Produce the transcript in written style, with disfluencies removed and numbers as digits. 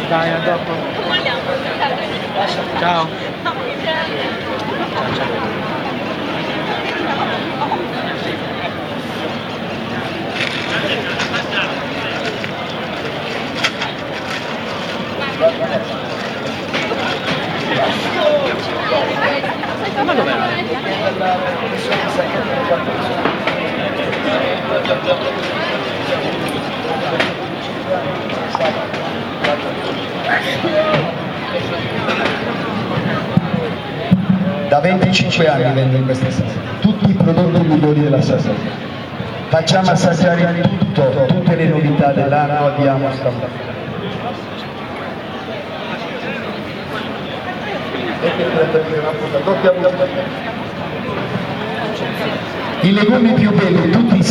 Dai, a dopo. Ciao. Ma dov'è? Da 25 anni vendo in questa sala tutti i prodotti migliori della Sassari. Facciamo assaggiare tutte le novità dell'anno di Amostam. I legumi più belli, tutti